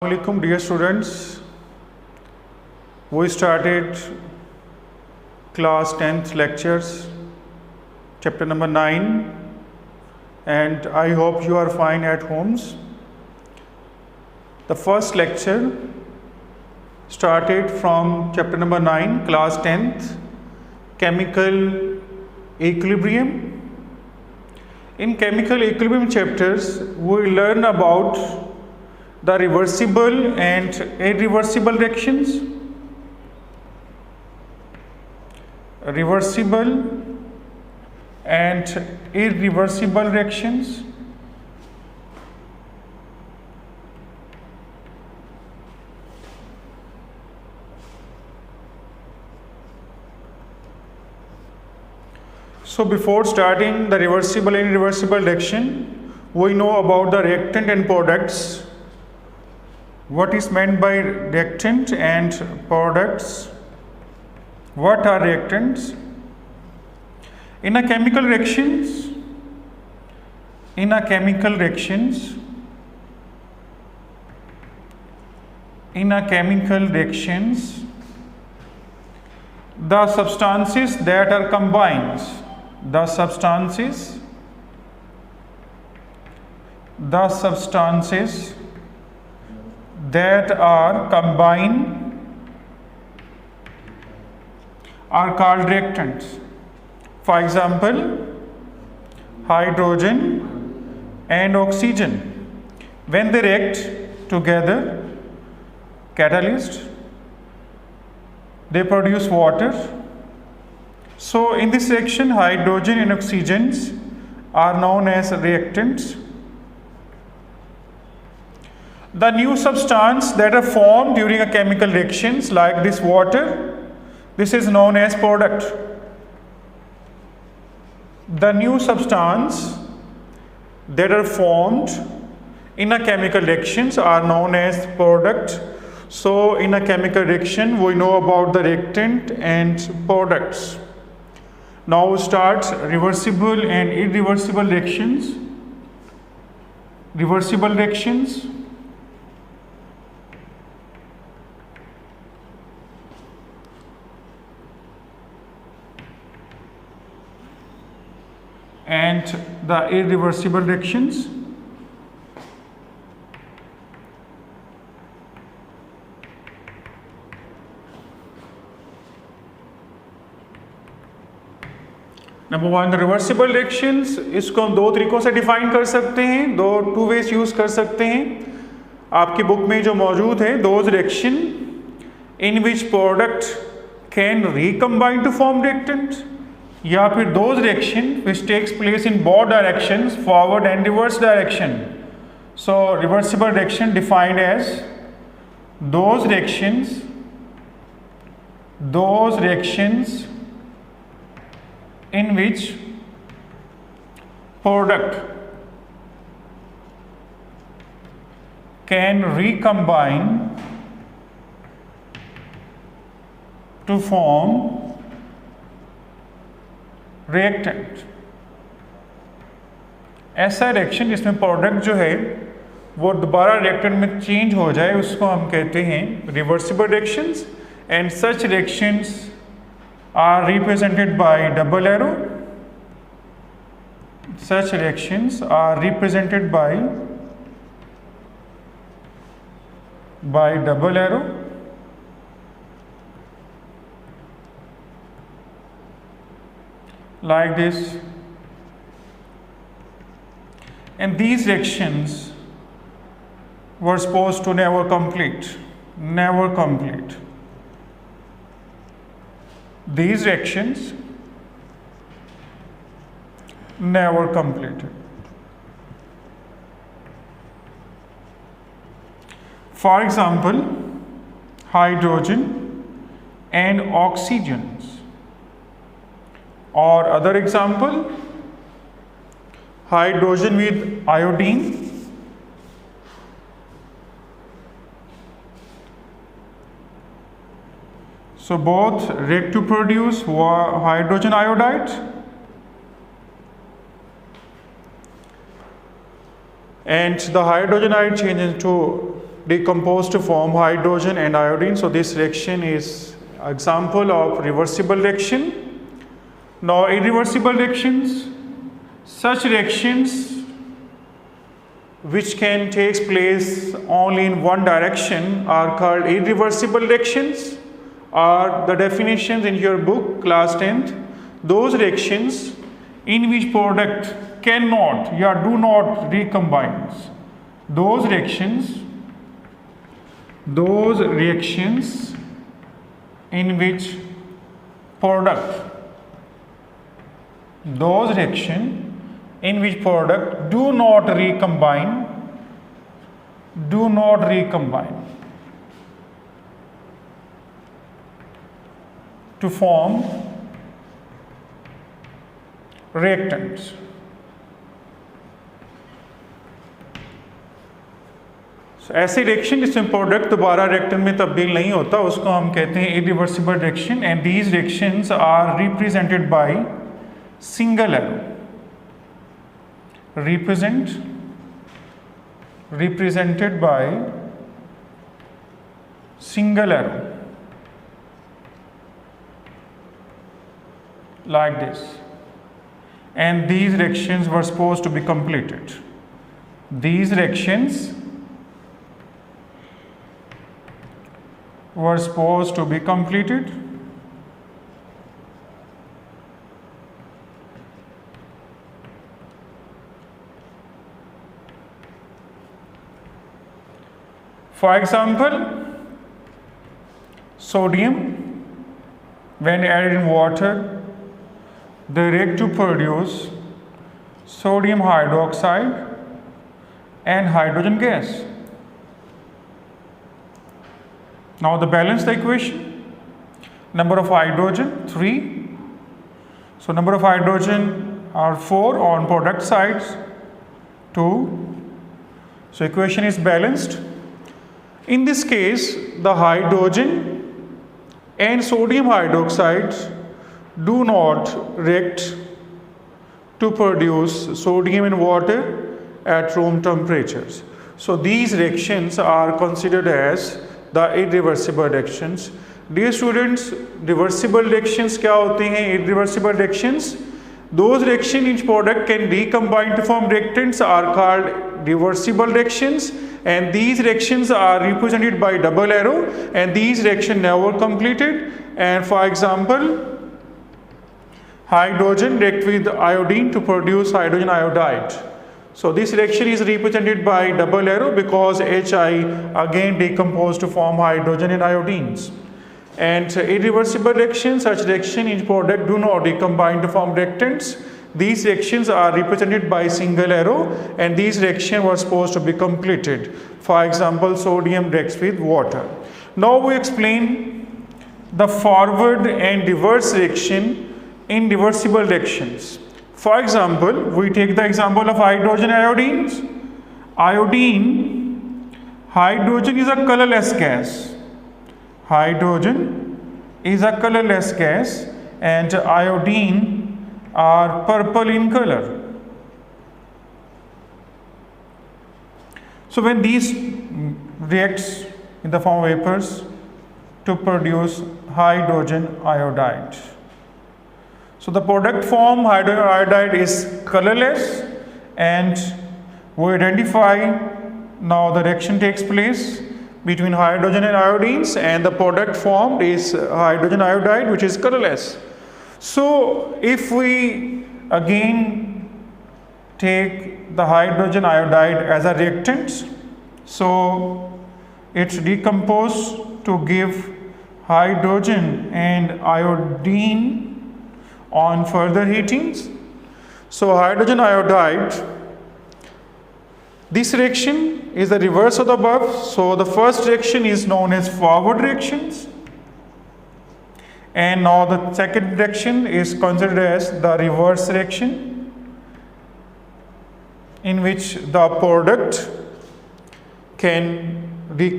Assalamualaikum dear students. We started class 10th lectures chapter number 9 and I hope you are fine at homes. The first lecture started from chapter number 9 class 10th chemical equilibrium. In chemical equilibrium chapters we learn about the reversible and irreversible reactions. Reversible and irreversible reactions. So before starting the reversible and irreversible reaction, we know about the reactant and products. What is meant by reactant and products? What are reactants? In a chemical reactions, the substances that are combined, that are combined are called reactants. For example, hydrogen and oxygen, when they react together, catalyst, they produce water. So in this reaction, hydrogen and oxygens are known as reactants. The new substance that are formed during a chemical reactions like this water, this is known as product. The new substance that are formed in a chemical reactions are known as product. So in a chemical reaction we know about the reactant and products. Now we start reversible and irreversible reactions. Reversible reactions. And the irreversible reactions. Number one, reversible reactions, इसको हम दो तरीकों से define कर सकते हैं, two ways use कर सकते हैं. आपकी बुक में जो मौजूद है, those reaction in which product can recombine to form reactant, या फिर those reaction which takes place in both directions, forward and reverse direction. So reversible reaction defined as those reactions in which product can recombine to form reactant. ऐसा reaction जिसमें product जो है वो दोबारा reactant में change हो जाए, उसको हम कहते हैं reversible reactions. And such reactions are represented by double arrow. Such reactions are represented by double arrow. Like this. And these reactions were supposed to never complete. These reactions never completed. For example, hydrogen and oxygens, or other example, hydrogen with iodine, so both react to produce hydrogen iodide and the hydrogen ion changes into decompose to form hydrogen and iodine. So this reaction is example of reversible reaction. Now irreversible reactions, such reactions which can take place only in one direction are called irreversible reactions, or the definitions in your book class 10th, those reactions in which product cannot or do not recombine. Those reactions in which product do not recombine to form reactants. ऐसी reaction जिसमें product दोबारा reactor में तब्दील नहीं होता उसको हम कहते हैं irreversible reaction, and these reactions are represented by single arrow, represented by single arrow like this, and these reactions were supposed to be completed. These reactions were supposed to be completed for example, sodium when added in water they react to produce sodium hydroxide and hydrogen gas. Now the balance the equation, number of hydrogen 3, so number of hydrogen are 4 on product sides 2, so equation is balanced. In this case the hydrogen and sodium hydroxide do not react to produce sodium in water at room temperatures, so these reactions are considered as the irreversible reactions. Dear students, reversible reactions क्या होते हैं? Irreversible reactions, those reactions in product can recombine to form reactants are called reversible reactions, and these reactions are represented by double arrow, and these reactions never completed. And for example, hydrogen react with iodine to produce hydrogen iodide. So this reaction is represented by double arrow because Hi again decompose to form hydrogen and iodines. And irreversible reactions, such reaction in product do not recombine to form reactants. These reactions are represented by single arrow, and these reactions were supposed to be completed. For example, sodium reacts with water. Now we explain the forward and reverse reaction in reversible reactions. For example, we take the example of hydrogen iodines. Hydrogen is a colorless gas. Hydrogen is a colorless gas, and iodine are purple in color. So when these reacts in the form of vapors to produce hydrogen iodide. So the product form hydrogen iodide is colorless, and we identify now the reaction takes place between hydrogen and iodines, and the product formed is hydrogen iodide, which is colorless. So if we again take the hydrogen iodide as a reactant, so it's decomposed to give hydrogen and iodine on further heatings. So hydrogen iodide, this reaction is the reverse of the above. So the first reaction is known as forward reactions, and now the second reaction is considered as the reverse reaction, in which the product can be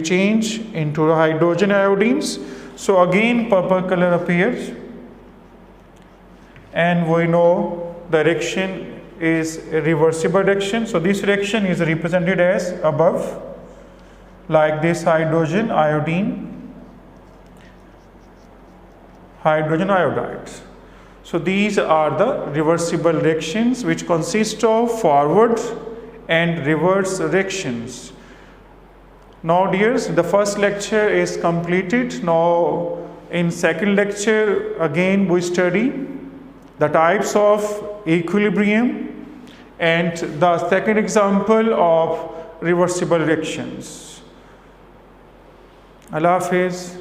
changed into hydrogen iodines. So again purple color appears, and we know the reaction is a reversible reaction. So this reaction is represented as above, like this hydrogen iodide. So these are the reversible reactions which consist of forward and reverse reactions. Now dears, the first lecture is completed. Now in second lecture again we study the types of equilibrium and the second example of reversible reactions. Allah Hafiz.